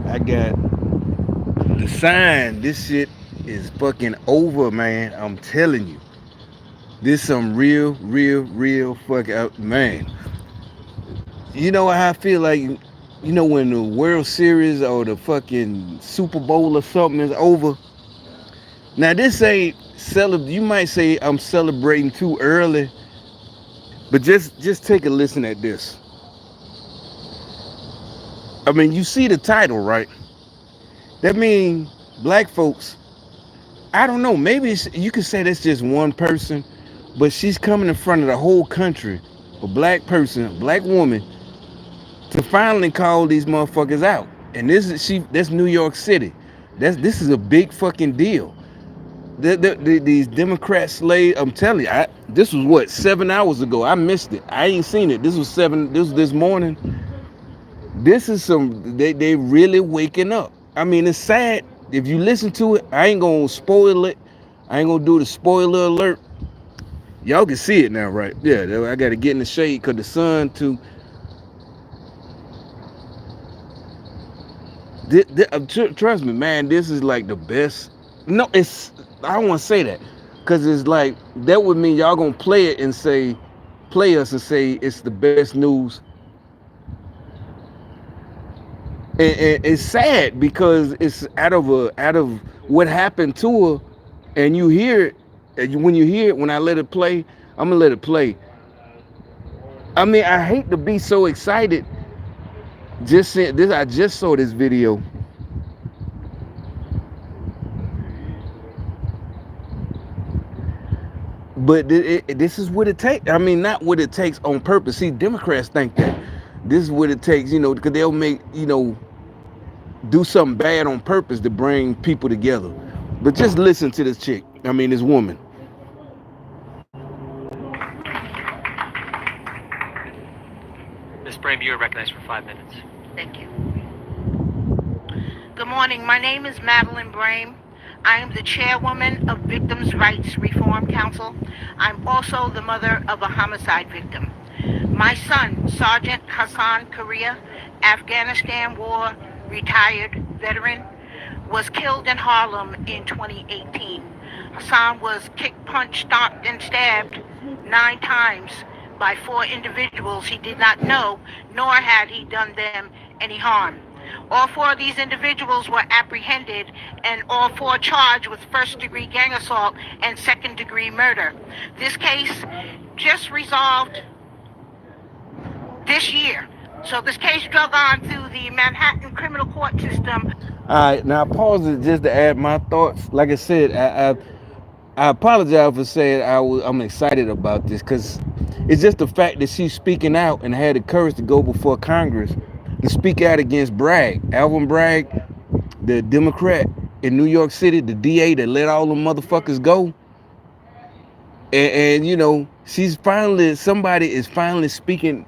I got the sign. This shit is fucking over, man. I'm telling you. This some real fucking man. You know how I feel like, when the World Series or the fucking Super Bowl or something is over. Now this ain't you might say I'm celebrating too early, but just take a listen at this. I mean, you see the title, right? That means black folks, I don't know, maybe you could say that's just one person, but she's coming in front of the whole country, a black person, a black woman, to finally call these motherfuckers out. And that's New York City. This is a big fucking deal. These Democrat slaves, I'm telling you, this was what, 7 hours ago. I missed it. I ain't seen it. This was this morning. This is they really waking up. I mean, it's sad. If you listen to it, I ain't gonna spoil it. I ain't gonna do the spoiler alert. Y'all can see it now, right? Yeah, I gotta get in the shade because the sun too. Trust me, man, this is like the best. No, I don't want to say that because it's like that would mean y'all gonna play us and say it's the best news. And it's sad because it's out of what happened to her, and you hear it. And when you hear it, when I let it play, I'm gonna let it play. I mean, I hate to be so excited. Just saying this, I just saw this video. But this is what it takes. I mean, not what it takes on purpose. See, Democrats think that this is what it takes, because they'll make, do something bad on purpose to bring people together. But just listen to this chick. I mean, this woman. Ms. Brame, you are recognized for 5 minutes. Thank you. Good morning. My name is Madeline Brame. I am the chairwoman of Victims' Rights Reform Council. I'm also the mother of a homicide victim. My son, Sergeant Hassan Korea, Afghanistan War retired veteran, was killed in Harlem in 2018. Hassan was kicked, punched, stomped, and stabbed 9 times by 4 individuals he did not know, nor had he done them any harm. All 4 of these individuals were apprehended, and all 4 charged with first-degree gang assault and second-degree murder. This case just resolved this year. So this case drug on through the Manhattan criminal court system. All right, now I pause it just to add my thoughts. Like I said, I apologize for saying I'm excited about this because it's just the fact that she's speaking out and had the courage to go before Congress to speak out against Alvin Bragg, the Democrat in New York City, the DA that let all the motherfuckers go. And somebody is finally speaking,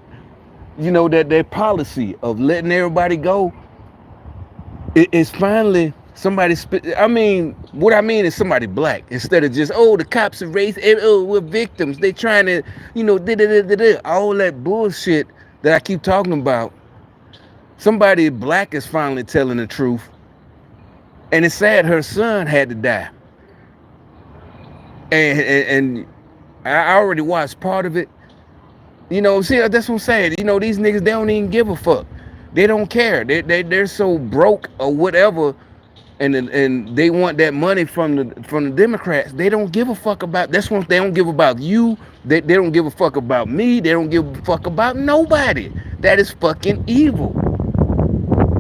that their policy of letting everybody go is finally somebody. I mean, what I mean is somebody black instead of just, the cops are racist. Oh, we're victims. They trying to, all that bullshit that I keep talking about. Somebody black is finally telling the truth, and it's sad her son had to die. And I already watched part of it. See, that's what I'm saying. These niggas, they don't even give a fuck. They don't care. They're so broke or whatever, and they want that money from the Democrats. They don't give a fuck about. That's what they don't give about you. They don't give a fuck about me. They don't give a fuck about nobody. That is fucking evil.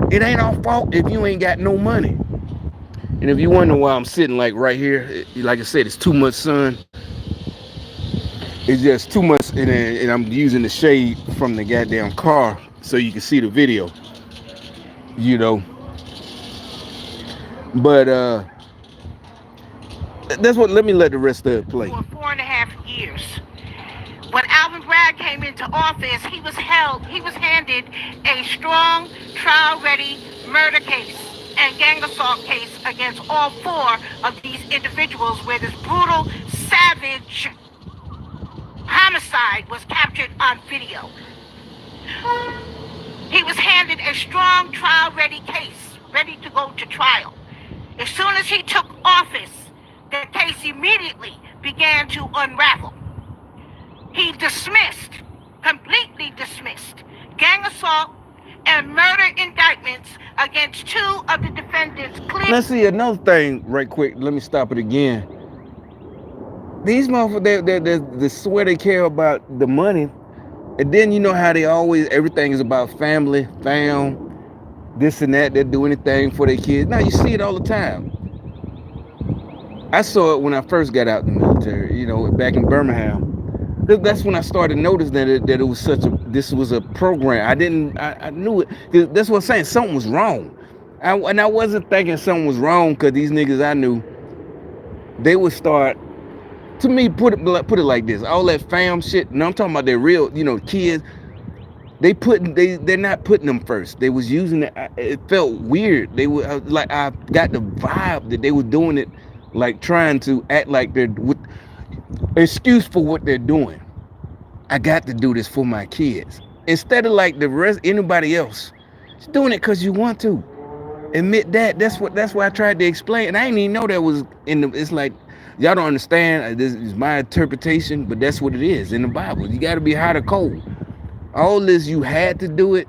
It ain't our fault if you ain't got no money. And if you wonder why I'm sitting like right here, like I said, it's too much sun. It's just too much, and I'm using the shade from the goddamn car so you can see the video. But that's what. Let me let the rest of it play. For 4.5 years. When Alvin Bragg came into office, he was handed a strong, trial-ready murder case and gang assault case against all 4 of these individuals, where this brutal, savage homicide was captured on video. He was handed a strong, trial-ready case ready to go to trial. As soon as he took office, the case immediately began to unravel. He dismissed, completely dismissed, gang assault and murder indictments against two of the defendants. Let's see another thing right quick. Let me stop it again. These motherfuckers, they swear they care about the money, and then you know how they always everything is about family, this and that. They do anything for their kids. Now you see it all the time. I saw it when I first got out in the military. Back in Birmingham. That's when I started noticing that it was this was a program. I knew it. That's what I'm saying. Something was wrong. And I wasn't thinking something was wrong because these niggas I knew, they would start, to me, put it like this. All that fam shit, no, I'm talking about their real, kids. They're not putting them first. They was using it. It felt weird. They were like, I got the vibe that they were doing it, like trying to act like they're with excuse for what they're doing. I got to do this for my kids instead of like the rest anybody else. Just doing it because you want to. Admit that. That's why I tried to explain. And I didn't even know that was in the. It's like y'all don't understand. This is my interpretation, but that's what it is in the Bible. You got to be hot or cold. All this, you had to do it.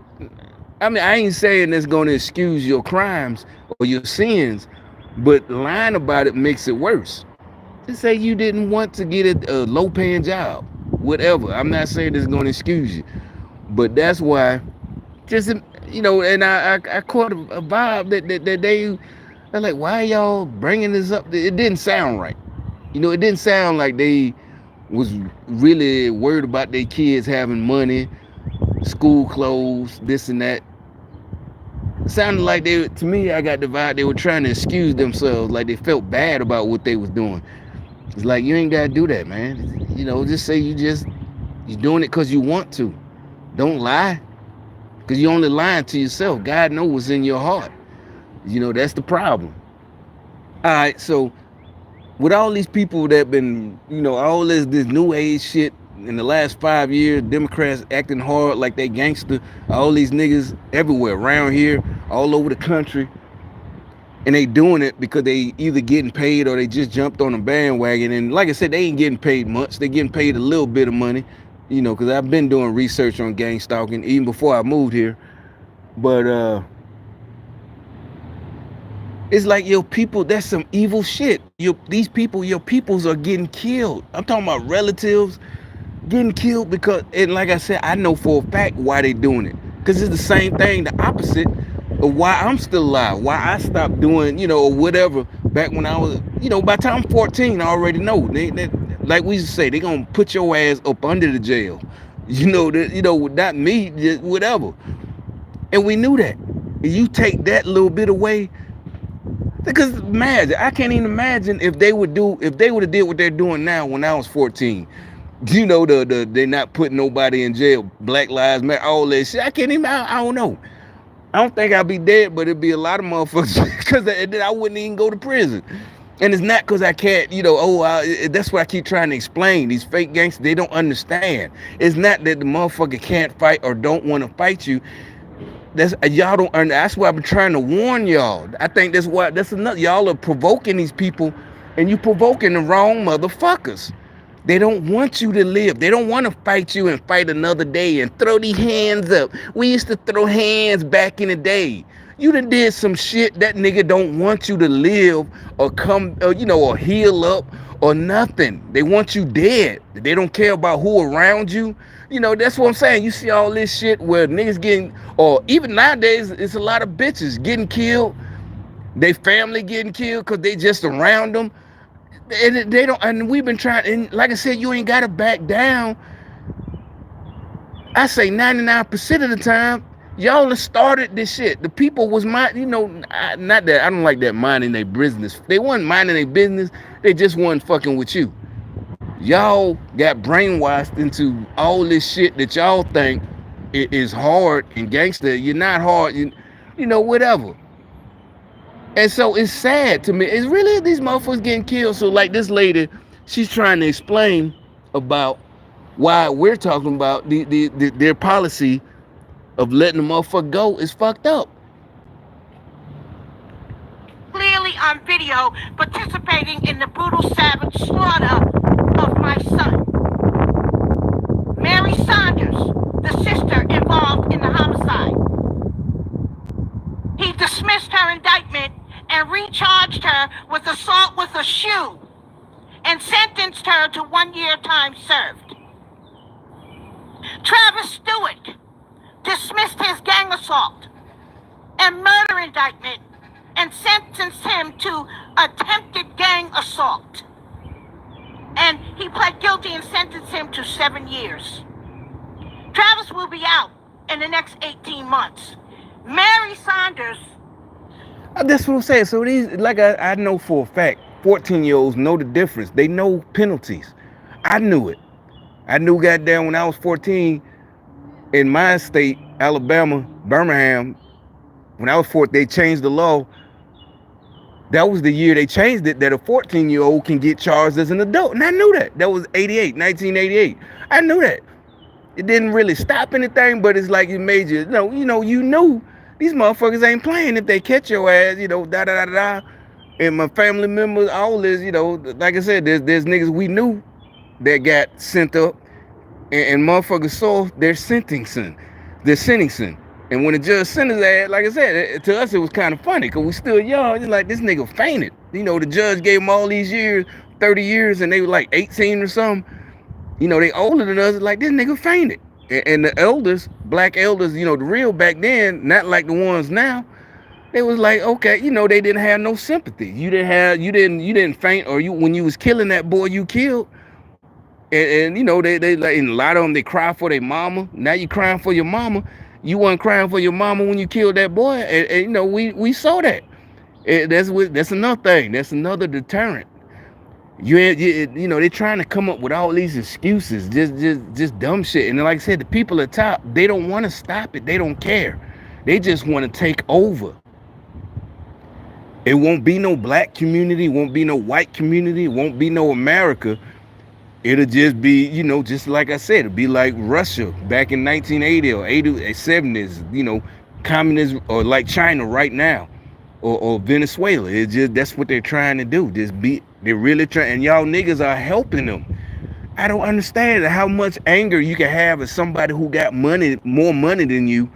I mean, I ain't saying that's going to excuse your crimes or your sins, but lying about it makes it worse. Just say you didn't want to get a low-paying job, whatever. I'm not saying it's going to excuse you, but that's why. Just and I caught a vibe that they're like, why y'all bringing this up? It didn't sound right. It didn't sound like they was really worried about their kids having money, school clothes, this and that. It sounded like to me, I got the vibe they were trying to excuse themselves, like they felt bad about what they was doing. It's like, you ain't gotta do that, man. Just say you're doing it because you want to. Don't lie, because you're only lying to yourself. God knows what's in your heart. That's the problem. All right, so with all these people that been, all this new age shit in the last 5 years, Democrats acting hard like they gangster, all these niggas everywhere around here, all over the country, and they doing it because they either getting paid or they just jumped on a bandwagon. And like I said, they ain't getting paid much. They getting paid a little bit of money, because I've been doing research on gang stalking even before I moved here. But it's like your people, that's some evil shit. Your peoples are getting killed. I'm talking about relatives getting killed because, and like I said, I know for a fact why they doing it. Because it's the same thing, the opposite of why I'm still alive, why I stopped doing, or whatever, back when I was, by the time I'm 14, I already know. They like we used to say, they gonna put your ass up under the jail. Not me, just whatever. And we knew that. You take that little bit away, because imagine, I can't even imagine if they would have did what they're doing now when I was 14. They're not putting nobody in jail, Black Lives Matter, all that shit. I can't even, I don't know. I don't think I'll be dead, but it'd be a lot of motherfuckers because then I wouldn't even go to prison. And it's not because I can't, that's what I keep trying to explain. These fake gangsters, they don't understand. It's not that the motherfucker can't fight or don't want to fight you. Y'all don't earn. That's why I've been trying to warn y'all. I think that's another. Y'all are provoking these people, and you provoking the wrong motherfuckers. They don't want you to live. They don't want to fight you and fight another day and throw these hands up. We used to throw hands back in the day. You done did some shit. That nigga don't want you to live or come, or heal up or nothing. They want you dead. They don't care about who around you. That's what I'm saying. You see all this shit where niggas getting, or even nowadays, it's a lot of bitches getting killed. They family getting killed because they just around them. And they don't, and we've been trying, and like I said, you ain't got to back down. I say 99% of the time, y'all have started this shit. The people was not that, I don't like that minding their business. They wasn't minding their business. They just wasn't fucking with you. Y'all got brainwashed into all this shit that y'all think is hard and gangster. You're not hard, whatever. And so it's sad to me. It's really these motherfuckers getting killed. So like this lady, she's trying to explain about why we're talking about their policy of letting the motherfucker go is fucked up. clearly on video participating in the brutal savage slaughter of my son. Mary Saunders, the sister involved in the homicide. He dismissed her indictment and recharged her with assault with a shoe and sentenced her to 1 year time served. Travis Stewart dismissed his gang assault and murder indictment and sentenced him to attempted gang assault. And he pled guilty and sentenced him to 7 years. Travis will be out in the next 18 months. Mary Saunders. That's what I'm saying. So these, like I know for a fact, 14-year-olds know the difference. They know penalties. I knew it. I knew goddamn when I was 14 in my state, Alabama, Birmingham, when I was 14, they changed the law. That was the year they changed it, that a 14-year-old can get charged as an adult. And I knew that. That was 1988. I knew that. It didn't really stop anything, but it's like it made you knew these motherfuckers ain't playing if they catch your ass, da. And my family members, all this, like I said, there's niggas we knew that got sent up, and motherfuckers saw their sentencing. And when the judge sent his ass, like I said, to us it was kind of funny because we still young. It's like this nigga fainted. The judge gave him all these years, 30 years, and they were like 18 or something. They older than us. Like this nigga fainted. And the elders, black elders, the real back then, not like the ones now. They was like, okay, they didn't have no sympathy. You didn't faint, or when you was killing that boy you killed. And they like, and a lot of them, they cry for their mama. Now you crying for your mama. You wasn't crying for your mama when you killed that boy. And we saw that. That's another thing. That's another deterrent. They're trying to come up with all these excuses, just dumb shit. And like I said, the people at top, they don't want to stop it. They don't care. They just want to take over. It won't be no black community, won't be no white community, won't be no America. It'll just be, just like I said, it'll be like Russia back in 1980 or 70s, communism, or like China right now, or Venezuela. That's what they're trying to do. They're really trying, and y'all niggas are helping them. I don't understand how much anger you can have at somebody who got more money than you.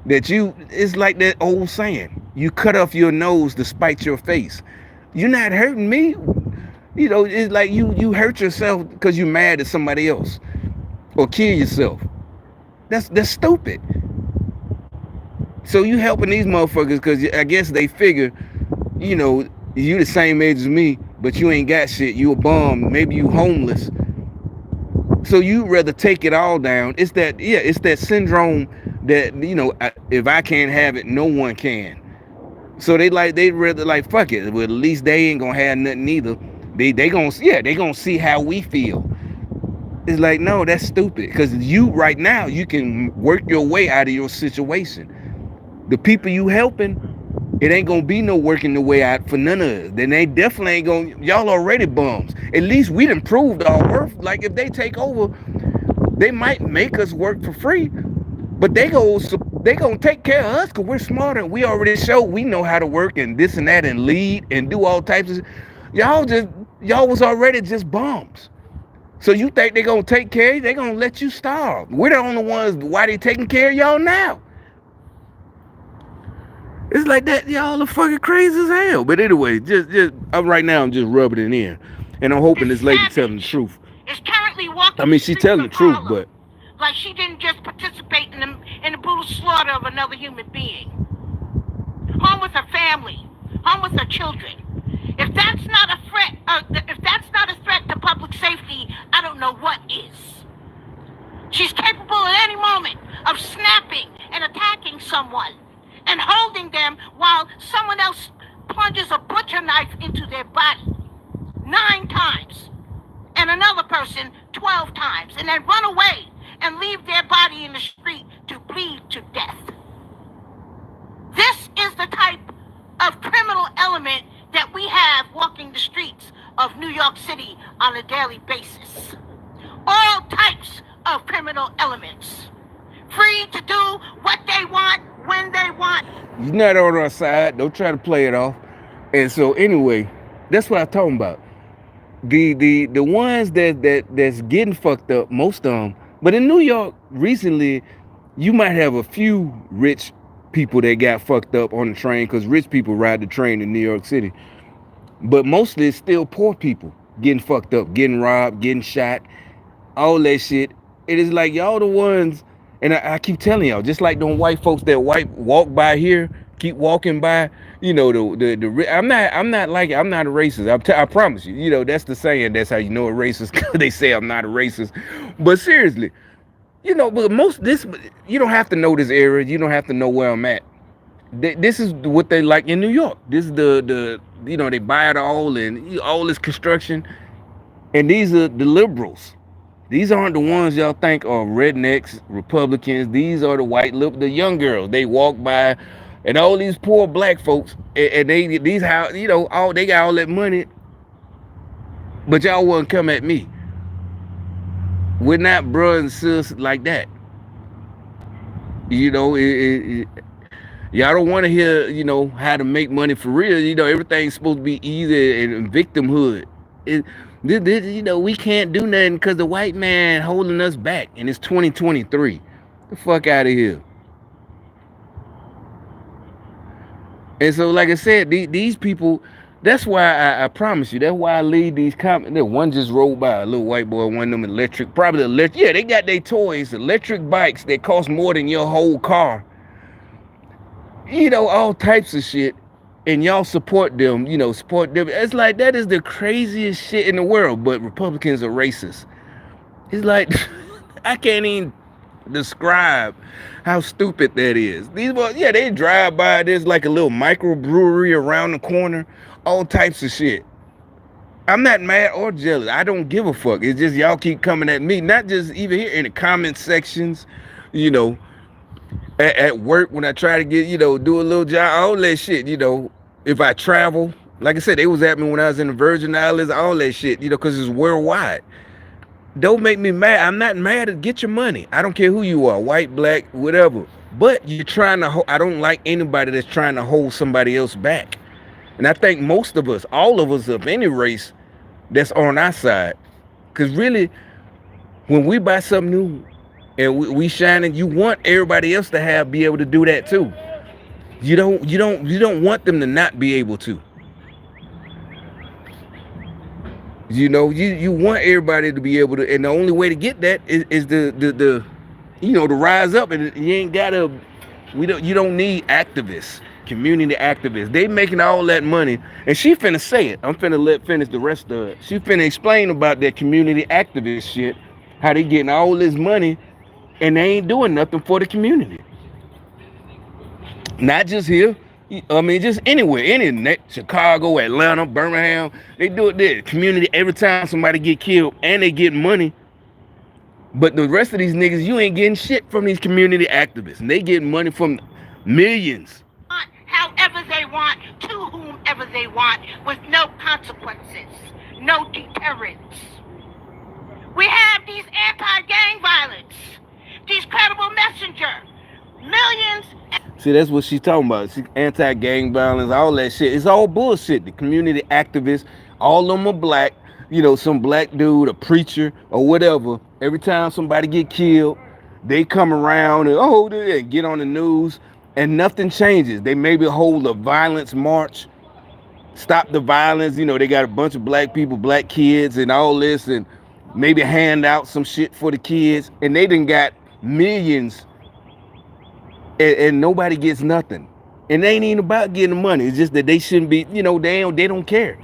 It's like that old saying, you cut off your nose to spite your face. You're not hurting me. It's like you hurt yourself because you're mad at somebody else, or kill yourself. That's stupid. So you helping these motherfuckers because I guess they figure, you the same age as me, but you ain't got shit. You a bum. Maybe you homeless. So you rather take it all down. It's that syndrome that, if I can't have it, no one can. So they rather like, fuck it. Well, at least they ain't gonna have nothing either. They gonna see how we feel. It's like, no, that's stupid. Because you right now, you can work your way out of your situation. The people you helping, it ain't gonna be no working the way out for none of us. Then they definitely ain't gonna. Y'all already bums. At least we done proved our worth. Like if they take over, they might make us work for free, but they gonna take care of us because we're smarter. And we already showed we know how to work and this and that and lead and do all types of. Y'all was already just bums. So you think they gonna take care of you? They gonna let you starve. We're the only ones. Why they taking care of y'all now? It's like that. Y'all are fucking crazy as hell. But anyway, right now I'm just rubbing it in, and I'm hoping this lady telling the truth. Is currently walking. I mean, she's telling the truth, but like she didn't just participate in the brutal slaughter of another human being. Home with her family, home with her children. If that's not a threat to public safety, I don't know what is. She's capable at any moment of snapping and attacking someone and holding them while someone else plunges a butcher knife into their body 9 times and another person 12 times, and then run away and leave their body in the street to bleed to death. This is the type of criminal element that we have walking the streets of New York City on a daily basis. All types of criminal elements. Free to do what they want, when they want. You're not on our side. Don't try to play it off. And so anyway, that's what I'm talking about. The ones that's getting fucked up, most of them. But in New York recently, you might have a few rich people that got fucked up on the train because rich people ride the train in New York City. But mostly it's still poor people getting fucked up, getting robbed, getting shot, all that shit. It is like y'all the ones, and I keep telling y'all, just like them white folks that white walk by here, keep walking by. You know I'm not a racist. I promise you. You know that's the saying. That's how you know a racist. They say I'm not a racist, but seriously, you know, but most this you don't have to know this area. You don't have to know where I'm at. This is what they like in New York. This is the you know they buy it all and all this construction, and these are the liberals. These aren't the ones y'all think are rednecks, Republicans. These are the the young girls. They walk by, and all these poor black folks, and they these how you know all they got all that money, but y'all wouldn't come at me. We're not brothers and sisters like that. You know, y'all don't want to hear you know how to make money for real. You know, everything's supposed to be easy and victimhood. It, you know, we can't do nothing because the white man holding us back, and it's 2023. The fuck out of here. And so, like I said, these people. That's why I promise you. That's why I leave these comments. One just rolled by a little white boy, one of them electric, probably electric. Yeah, they got their toys, electric bikes that cost more than your whole car. You know, all types of shit. And y'all support them, you know, support them. It's like that is the craziest shit in the world. But Republicans are racist. It's like I can't even describe how stupid that is. These boys, yeah, they drive by. There's like a little microbrewery around the corner, all types of shit. I'm not mad or jealous. I don't give a fuck. It's just y'all keep coming at me, not just even here in the comment sections, you know, at work when I try to get, you know, do a little job, all that shit, you know, if I travel. Like I said, they was at me when I was in the Virgin Islands, all that shit, you know, because it's worldwide. Don't make me mad. I'm not mad at get your money. I don't care who you are, white, black, whatever. But you're trying to I don't like anybody that's trying to hold somebody else back. And I think most of us, all of us of any race, that's on our side. Because really, when we buy something new and we shining, you want everybody else to be able to do that too. You don't want them to not be able to. You know, you want everybody to be able to, and the only way to get that is the you know to rise up, and you ain't gotta. You don't need activists, community activists. They making all that money, and she finna say it. I'm finna let finish the rest of it. She finna explain about that community activist shit, how they getting all this money, and they ain't doing nothing for the community. Not just here. I mean, just anywhere, Chicago, Atlanta, Birmingham, they do it there. Community, every time somebody get killed and they get money. But the rest of these niggas, you ain't getting shit from these community activists. And they getting money from millions. However they want, to whomever they want, with no consequences, no deterrence. We have these anti-gang violence, these credible messenger, millions. See, that's what she's talking about. She anti-gang violence, all that shit. It's all bullshit. The community activists, all of them are black. You know, some black dude, a preacher, or whatever. Every time somebody get killed, they come around and get on the news, and nothing changes. They maybe hold a violence march, stop the violence. You know, they got a bunch of black people, black kids, and all this, and maybe hand out some shit for the kids, and they done got millions. And nobody gets nothing. And it ain't even about getting money. It's just that they shouldn't be, you know, they don't care.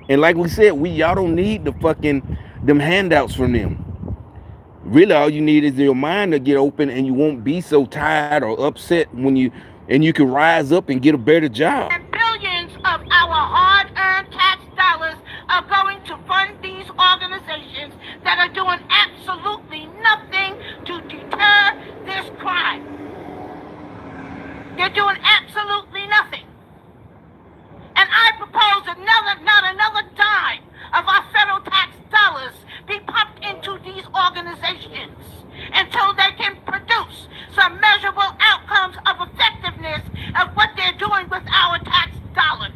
And like we said, y'all don't need them handouts from them. Really, all you need is your mind to get open, and you won't be so tired or upset and you can rise up and get a better job. And billions of our hard-earned tax dollars are going to fund these organizations that are doing absolutely nothing to deter this crime. They're doing absolutely nothing. And I propose not another dime of our federal tax dollars be pumped into these organizations until they can produce some measurable outcomes of effectiveness of what they're doing with our tax dollars.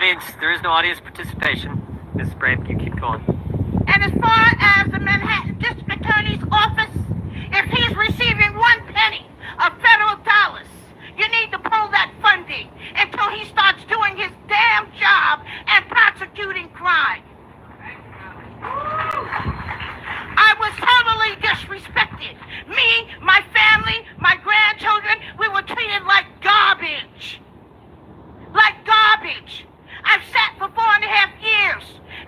audience. There is no audience participation. Miss Brame, you keep going. And as far as the Manhattan District Attorney's office, if he's receiving 1 penny of federal dollars, you need to pull that funding until he starts doing his damn job and prosecuting crime. I was totally disrespected. Me, my family, my grandchildren, we were treated like garbage. Like garbage. I've sat for 4.5 years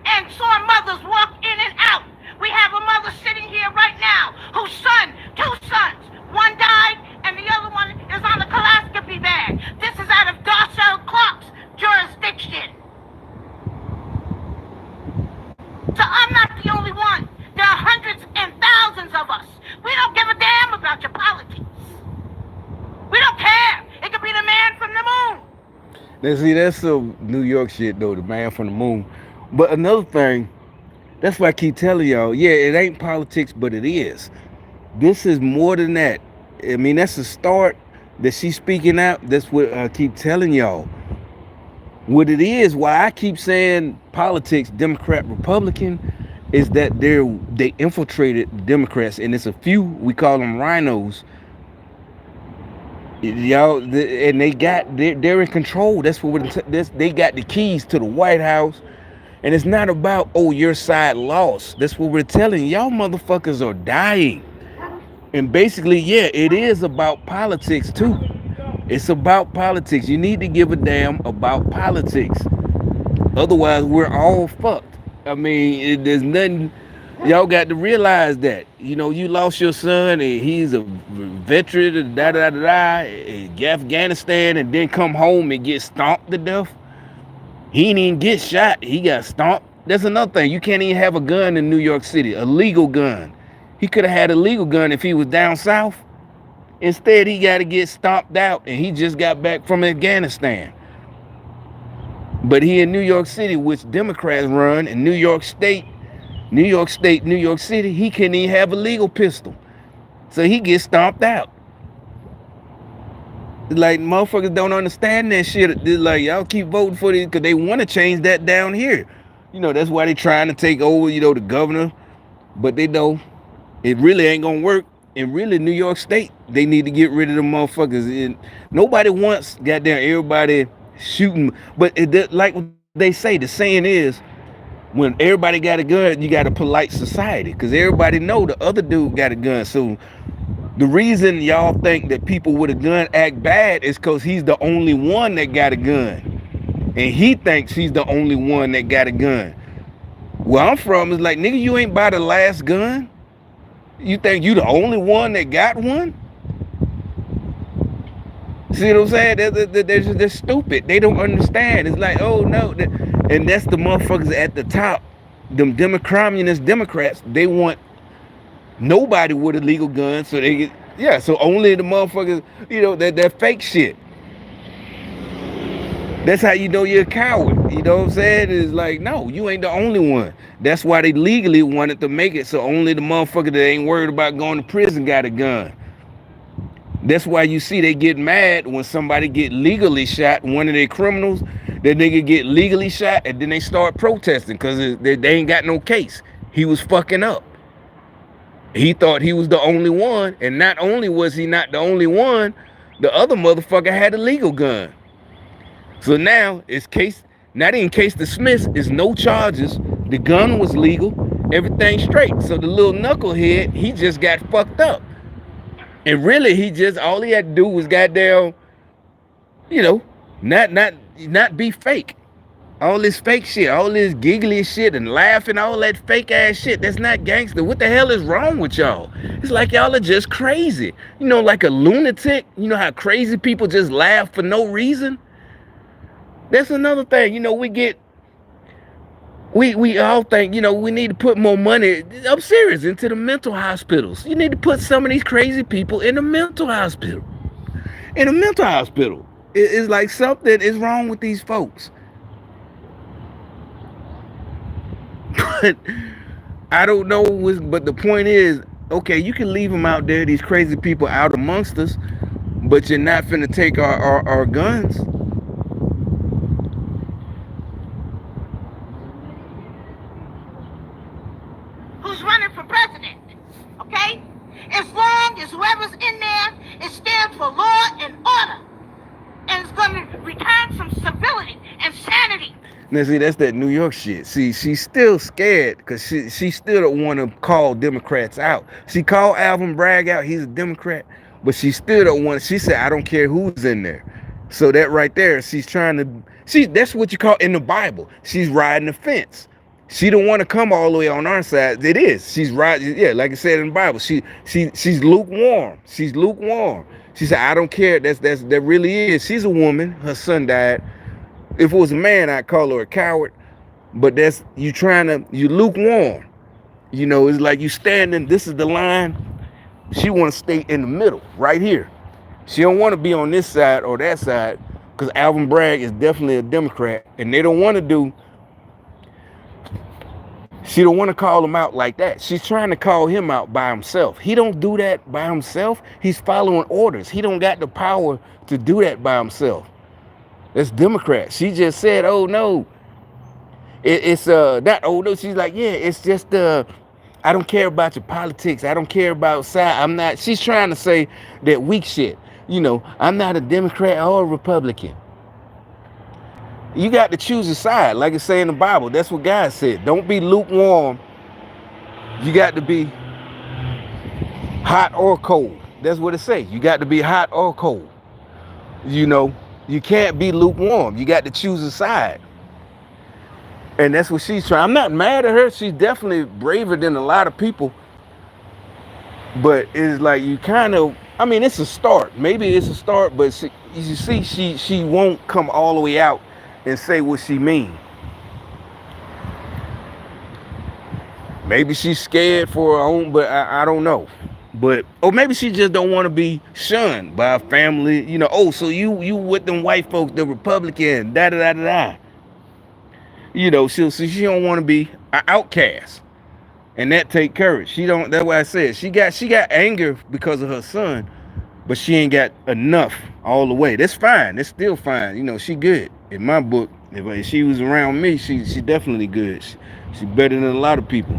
and saw mothers walk in and out. We have a mother sitting here right now whose son, 2 sons, one died and the other one is on the coloscopy bag. This is out of Darcel Clark's jurisdiction. So I'm not the only one. There are hundreds and thousands of us. We don't give a damn about your politics. We don't care. It could be the man from the moon. Now, see, that's some New York shit, though, the man from the moon. But another thing, that's why I keep telling y'all, yeah, it ain't politics, but it is. This is more than that. I mean, that's the start that she's speaking out. That's what I keep telling y'all. What it is, why I keep saying politics, Democrat, Republican, is that they infiltrated Democrats, and it's a few, we call them rhinos. Y'all, and they're in control. That's what they got the keys to the White House. And it's not about, oh, your side lost. That's what we're telling y'all. Motherfuckers are dying. And basically, yeah, it is about politics too. It's about politics. You need to give a damn about politics. Otherwise, we're all fucked. I mean, there's nothing. Y'all got to realize that. You know, you lost your son, and he's a veteran, Afghanistan, and then come home and get stomped to death. He didn't even get shot. He got stomped. That's another thing. You can't even have a gun in New York City, a legal gun. He could have had a legal gun if he was down south. Instead, he got to get stomped out, and he just got back from Afghanistan. But he in New York City, which Democrats run, in New York State, New York City, he can't even have a legal pistol. So he gets stomped out. Like, motherfuckers don't understand that shit. They're like, y'all keep voting for this because they want to change that down here. You know, that's why they trying to take over, you know, the governor. But they know it really ain't going to work. And really, New York State, they need to get rid of them motherfuckers. And nobody wants, goddamn, everybody shooting. But like they say, the saying is, when everybody got a gun, you got a polite society. Because everybody know the other dude got a gun. So the reason y'all think that people with a gun act bad is because he's the only one that got a gun. And he thinks he's the only one that got a gun. Where I'm from is like, nigga, you ain't buy the last gun? You think you the only one that got one? See what I'm saying? They're stupid. They don't understand. It's like, oh no. And that's the motherfuckers at the top. Them communist Democrats, they want nobody with a legal gun. So they get, yeah, so only the motherfuckers, you know, that fake shit. That's how you know you're a coward. You know what I'm saying? It's like, no, you ain't the only one. That's why they legally wanted to make it so only the motherfucker that ain't worried about going to prison got a gun. That's why you see they get mad when somebody get legally shot. One of their criminals, that nigga get legally shot, and then they start protesting because they ain't got no case. He was fucking up. He thought he was the only one, and not only was he not the only one, the other motherfucker had a legal gun. So now it's not in case dismissed, is no charges. The gun was legal, everything straight. So the little knucklehead, he just got fucked up. And really, all he had to do was goddamn, you know, not be fake. All this fake shit, all this giggly shit and laughing, all that fake ass shit, that's not gangster. What the hell is wrong with y'all? It's like y'all are just crazy. You know, like a lunatic. You know how crazy people just laugh for no reason? That's another thing. You know, we all think, you know, we need to put more money, I'm serious, into the mental hospitals. You need to put some of these crazy people in a mental hospital. In a mental hospital. It's like something is wrong with these folks. But I don't know, but the point is, okay, you can leave them out there, these crazy people out amongst us, but you're not finna take our guns. is whoever's in there, it stands for law and order. And it's going to return some civility and sanity. Now see, that's that New York shit. See, she's still scared because she still don't want to call Democrats out. She called Alvin Bragg out. He's a Democrat, but she still don't want. She said, "I don't care who's in there." So that right there, she's trying to. That's what you call in the Bible. She's riding the fence. She don't want to come all the way on our side. It is. She's riding. Yeah, like I said in the Bible. She's lukewarm. She's lukewarm. She said, "I don't care." That really is. She's a woman. Her son died. If it was a man, I'd call her a coward. But that's you lukewarm. It's like you standing. This is the line. She want to stay in the middle, right here. She don't want to be on this side or that side, because Alvin Bragg is definitely a Democrat, and they don't want to do. She don't want to call him out like that. She's trying to call him out by himself. He don't do that by himself. He's following orders. He don't got the power to do that by himself. That's Democrat. She just said, "Oh no, it's not oh no." She's like, "Yeah, it's just I don't care about your politics. I don't care about side. I'm not." She's trying to say that weak shit. I'm not a Democrat or a Republican. You got to choose a side, like it say in the Bible. That's what God said. Don't be lukewarm. You got to be hot or cold. That's what it say. You got to be hot or cold. You can't be lukewarm. You got to choose a side. And that's what she's trying. I'm not mad at her. She's definitely braver than a lot of people. But it's like you kind of, it's a start. Maybe it's a start, but you see, she won't come all the way out and say what she mean. Maybe she's scared for her own, but I don't know. But or maybe she just don't want to be shunned by a family. So you with them white folks, the Republican, da da da da. She don't want to be an outcast, and that take courage. She don't. That's why I said she got anger because of her son, but she ain't got enough all the way. That's fine. That's still fine. She good in my book. If she was around me, she definitely good. She better than a lot of people.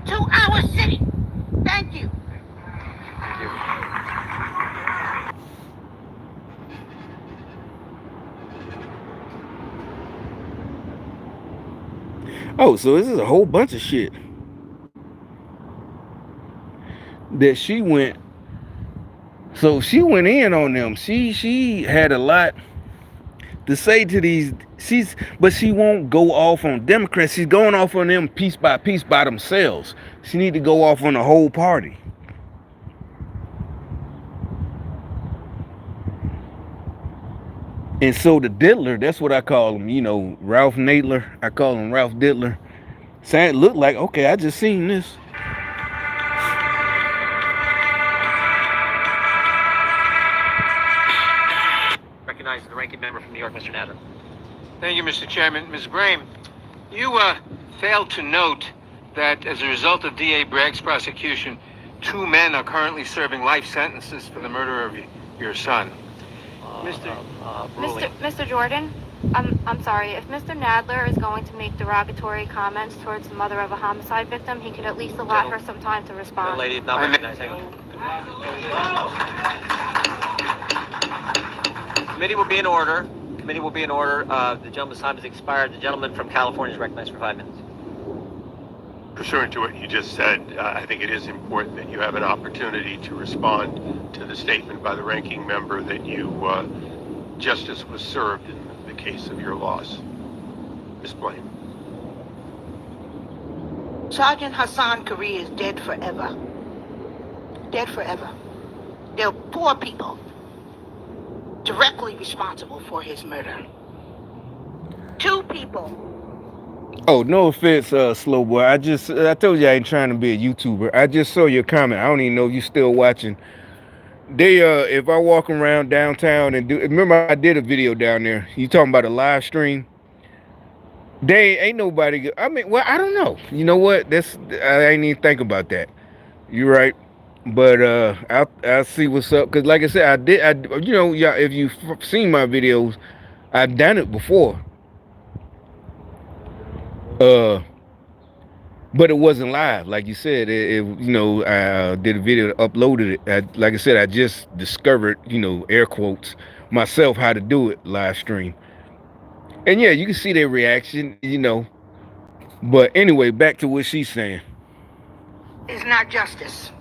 To our city. Thank you. Oh, so this is a whole bunch of shit that she went. So she went in on them. She had a lot to say to these. But she won't go off on Democrats. She's going off on them piece by themselves. She need to go off on the whole party. And so the diddler, that's what I call him, Ralph Naylor. I call him Ralph Diddler. So it looked like, okay, I just seen this. Recognize the ranking member from New York, Mr. Nadler. Thank you, Mr. Chairman. Ms. Brame, you failed to note that as a result of D.A. Bragg's prosecution, 2 men are currently serving life sentences for the murder of your son. Mr. Jordan, I'm sorry. If Mr. Nadler is going to make derogatory comments towards the mother of a homicide victim, he could at least allow her some time to respond. Lady, not recognized. Hang on. Committee will be in order. The gentleman's time has expired. The gentleman from California is recognized for 5 minutes. Pursuant to what you just said, I think it is important that you have an opportunity to respond to the statement by the ranking member that justice was served in the case of your loss. Ms. Blaine. Sergeant Hassan Kari is dead forever. Dead forever. There are 4 people directly responsible for his murder. 2 people. Oh, no offense, slow boy. I told you I ain't trying to be a YouTuber. I just saw your comment. I don't even know if you still watching. They if I walk around downtown and remember I did a video down there. You talking about a live stream? They ain't nobody. Well, I don't know. You know what? I ain't even think about that. You're right. But I'll see what's up. Cause like I said, yeah, if you've seen my videos, I've done it before. but it wasn't live, like you said. I did a video, uploaded it. Like I said, I just discovered, air quotes, myself how to do it live stream. And yeah, you can see their reaction. But anyway, back to what she's saying. Is not justice.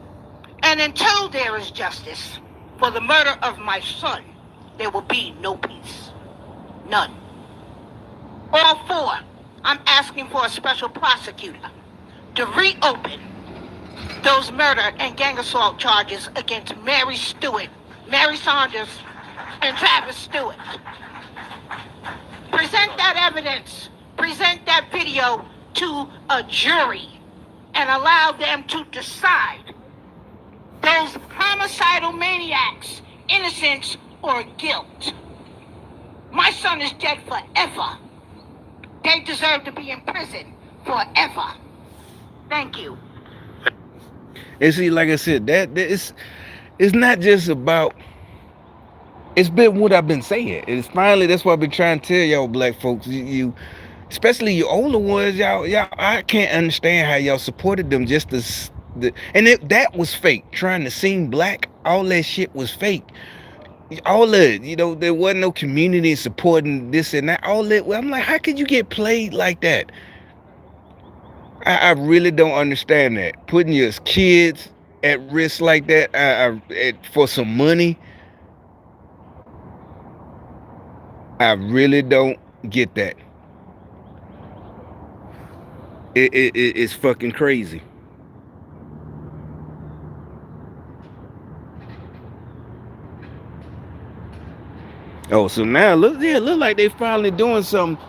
And until there is justice for the murder of my son, there will be no peace. None. All four, I'm asking for a special prosecutor to reopen those murder and gang assault charges against Mary Stewart, Mary Saunders, and Travis Stewart. Present that evidence, present that video to a jury and allow them to decide those homicidal maniacs, innocence or guilt. My son is dead forever. They deserve to be in prison forever. Thank you. And see, like I said, that it's not just about. It's been what I've been saying. It's finally, that's what I've been trying to tell y'all black folks. Especially your older ones, y'all. I can't understand how y'all supported them just as that was fake. Trying to seem black, all that shit was fake. All that, there wasn't no community supporting this and that. All that. I'm like, how could you get played like that? I really don't understand that. Putting your kids at risk like that for some money. I really don't get that. It's fucking crazy. Oh, so now look like they finally doing something.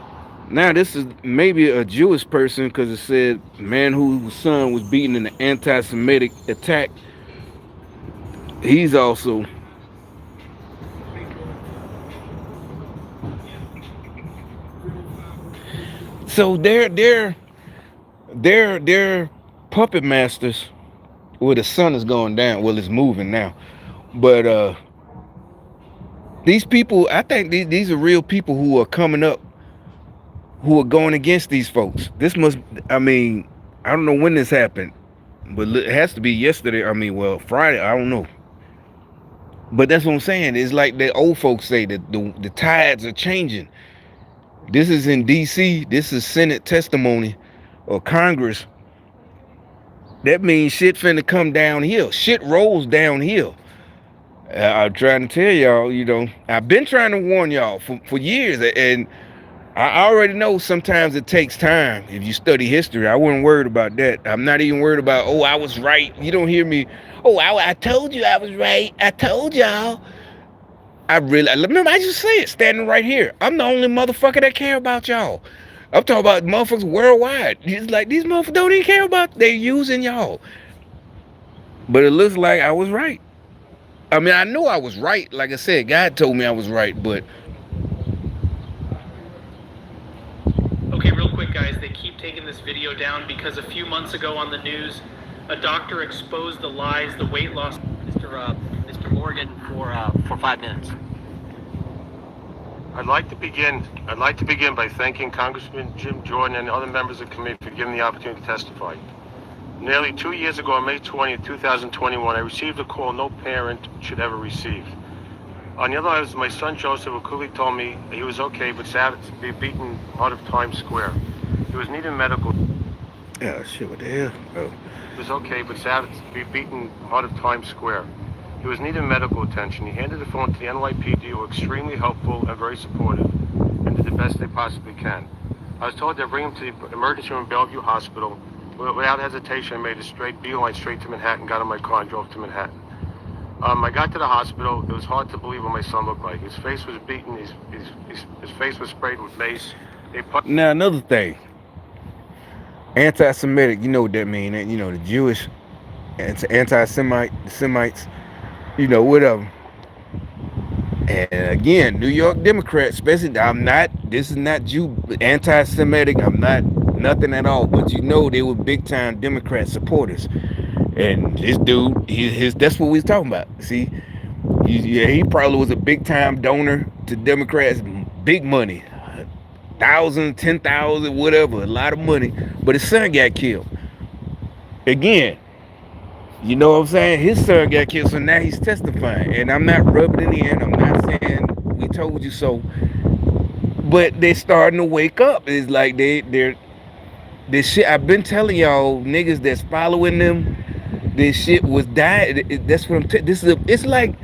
Now this is maybe a Jewish person because it said man whose son was beaten in an anti-Semitic attack. He's also so they're puppet masters. Well, the sun is going down. Well, it's moving now, but these people, I think these are real people who are coming up, who are going against these folks. I don't know when this happened, but it has to be yesterday. Well, Friday, I don't know. But that's what I'm saying. It's like the old folks say that the tides are changing. This is in D.C. This is Senate testimony or Congress. That means shit finna come downhill. Shit rolls downhill. I'm trying to tell y'all, I've been trying to warn y'all for years, and I already know sometimes it takes time. If you study history, I wasn't worried about that. I'm not even worried about, oh, I was right. You don't hear me, oh, I told you I was right. I told y'all. Remember, I just said, standing right here. I'm the only motherfucker that care about y'all. I'm talking about motherfuckers worldwide. It's like, these motherfuckers don't even care about, they're using y'all. But it looks like I was right. I knew I was right. Like I said, God told me I was right, but... Okay, real quick, guys. They keep taking this video down because a few months ago on the news, a doctor exposed the lies, the weight loss. Mr. Morgan for 5 minutes. I'd like to begin by thanking Congressman Jim Jordan and other members of the committee for giving me the opportunity to testify. Nearly 2 years ago, on May 20th, 2021, I received a call no parent should ever receive. On the other hand, my son Joseph, who quickly told me he was okay, but sad to be beaten out of Times Square. He was needing medical. Yeah, shit, what the hell? Oh. He was okay, but sad to be beaten out of Times Square. He was needing medical attention. He handed the phone to the NYPD, who were extremely helpful and very supportive, and did the best they possibly can. I was told to bring him to the emergency room at Bellevue Hospital. Without hesitation, I made a beeline straight to Manhattan, got in my car and drove to Manhattan. I got to the hospital. It was hard to believe what my son looked like. His face was beaten. His face was sprayed with mace. Now, another thing. Anti-Semitic, you know what that means. The Jewish, anti-Semites, whatever. And again, New York Democrats, especially, this is not anti-Semitic. I'm not nothing at all. But they were big-time Democrat supporters. And this dude, that's what we was talking about. See, he probably was a big-time donor to Democrats, big money, 1,000, 10,000, whatever, a lot of money. But his son got killed. Again, you know what I'm saying? His son got killed, so now he's testifying. And I'm not rubbing it in. I'm not saying we told you so. But they're starting to wake up. It's like they're this shit. I've been telling y'all niggas that's following them. This shit was dying. That's what I'm. This is. It's like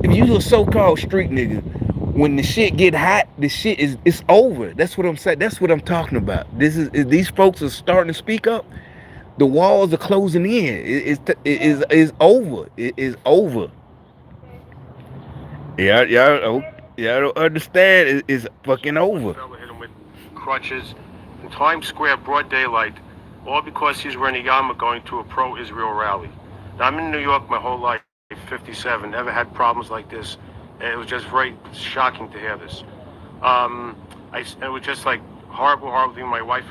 if you a so-called street nigga. When the shit get hot, the shit is it's over. That's what I'm saying. That's what I'm talking about. This is these folks are starting to speak up. The walls are closing in. It's over. It is over. Yeah, yeah, I don't understand. It's fucking over. Fella hit him with crutches in Times Square, broad daylight, all because he's wearing a yarmulke going to a pro-Israel rally. Now, I'm in New York my whole life, 57, never had problems like this. It was just very shocking to hear this. It was just like horrible thing. My wife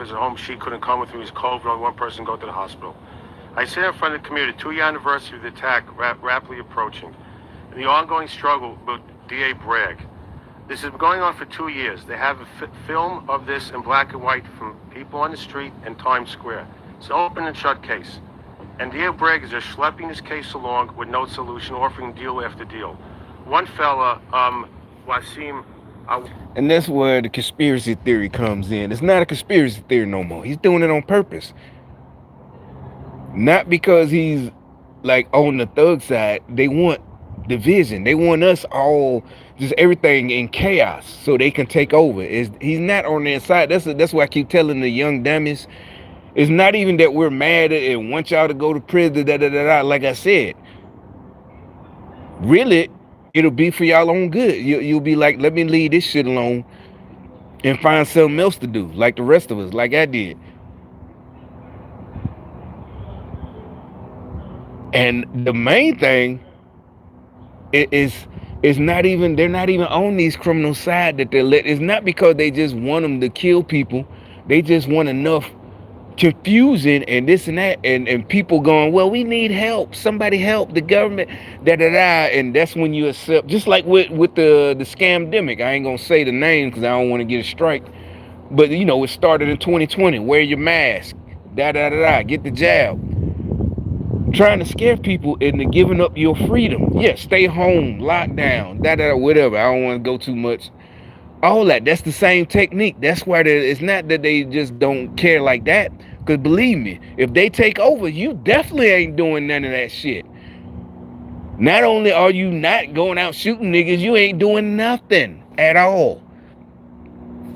is at home. She couldn't come with me. It was COVID. Only one person go to the hospital. I sit in front of the community, 2-year anniversary of the attack rapidly approaching. And the ongoing struggle with D.A. Bragg. This has been going on for 2 years. They have a film of this in black and white from people on the street in Times Square. It's an open and shut case. And D.A. Bragg is just schlepping this case along with no solution, offering deal after deal. One fella, Wasim... And that's where the conspiracy theory comes in. It's not a conspiracy theory no more. He's doing it on purpose. Not because he's like on the thug side. They want division. They want us all just everything in chaos so they can take over. He's not on their side. That's why I keep telling the young dummies. It's not even that we're mad and want y'all to go to prison. Like I said, really, it'll be for y'all own good. You'll be like, let me leave this shit alone and find something else to do, like the rest of us, like I did. And the main thing is not even they're not even on these criminal side that they're let. It's not because they just want them to kill people. They just want enough confusion and this and that and people going, well, we need help, somebody help the government, and that's when you accept, just like with the scamdemic. I ain't gonna say the name because I don't want to get a strike, but you know, it started in 2020. Wear your mask, get the jab, trying to scare people into giving up your freedom. Yeah, stay home, lockdown, whatever. I don't want to go too much. All that's the same technique. That's why it's not that they just don't care like that. Because believe me, if they take over, you definitely ain't doing none of that shit. Not only are you not going out shooting niggas, you ain't doing nothing at all.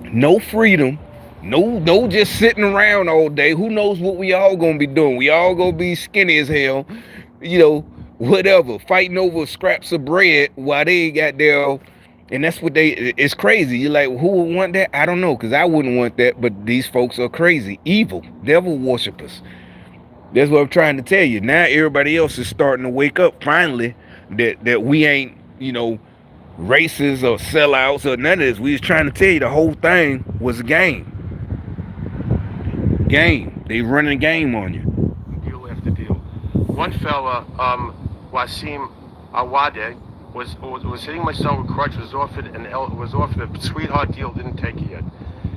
No freedom. No just sitting around all day. Who knows what we all gonna be doing? We all gonna be skinny as hell. You know, whatever. Fighting over scraps of bread while they got their... And that's what it's crazy. You're like, who would want that? I don't know, because I wouldn't want that. But these folks are crazy, evil, devil worshippers. That's what I'm trying to tell you. Now everybody else is starting to wake up finally that we ain't, racist or sellouts or none of this. We was trying to tell you the whole thing was a game. They running a game on you. Deal after deal. One fella, Wasim Awade, was hitting my son with crutch, was offered a sweetheart deal, didn't take it yet.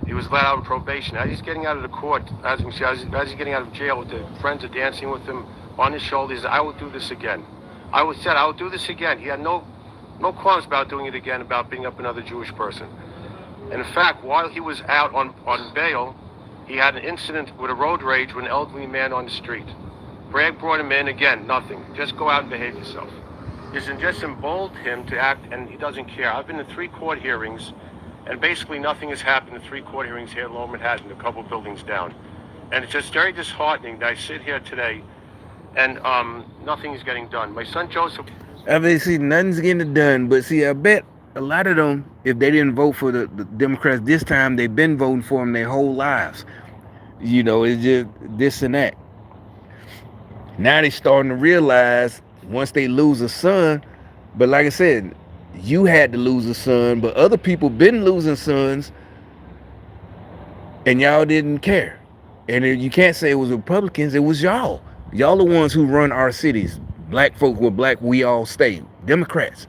He was let out on probation. As he's getting out of the court, as he's getting out of jail, the friends are dancing with him on his shoulders. I will do this again. I will do this again. He had no qualms about doing it again, about beating up another Jewish person. And in fact, while he was out on bail, he had an incident with a road rage with an elderly man on the street. Bragg brought him in, again, nothing. Just go out and behave yourself. This just emboldened him to act, and he doesn't care. I've been to 3 court hearings, and basically nothing has happened in 3 court hearings here in Lower Manhattan, a couple buildings down. And it's just very disheartening that I sit here today and nothing is getting done. My son Joseph... I mean, see, nothing's getting done, but see, I bet a lot of them, if they didn't vote for the Democrats this time, they've been voting for them their whole lives. It's just this and that. Now they starting to realize once they lose a son, but like I said, you had to lose a son, but other people been losing sons, and y'all didn't care. And you can't say it was Republicans, it was y'all. Y'all the ones who run our cities. Black folk were black, we all stay. Democrats.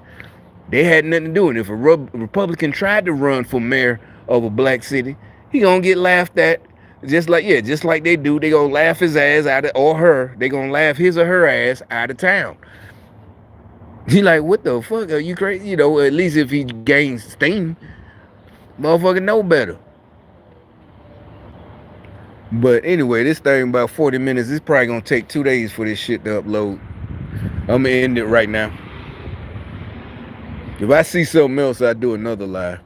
They had nothing to do with it. If a Republican tried to run for mayor of a black city, he gonna get laughed at. Just like they do. They gonna laugh his ass out of, or her. They gonna laugh his or her ass out of town. He like, what the fuck? Are you crazy? You know, at least if he gains steam, motherfucker know better. But anyway, this thing about 40 minutes. It's probably gonna take 2 days for this shit to upload. I'm gonna end it right now. If I see something else, I'll do another live.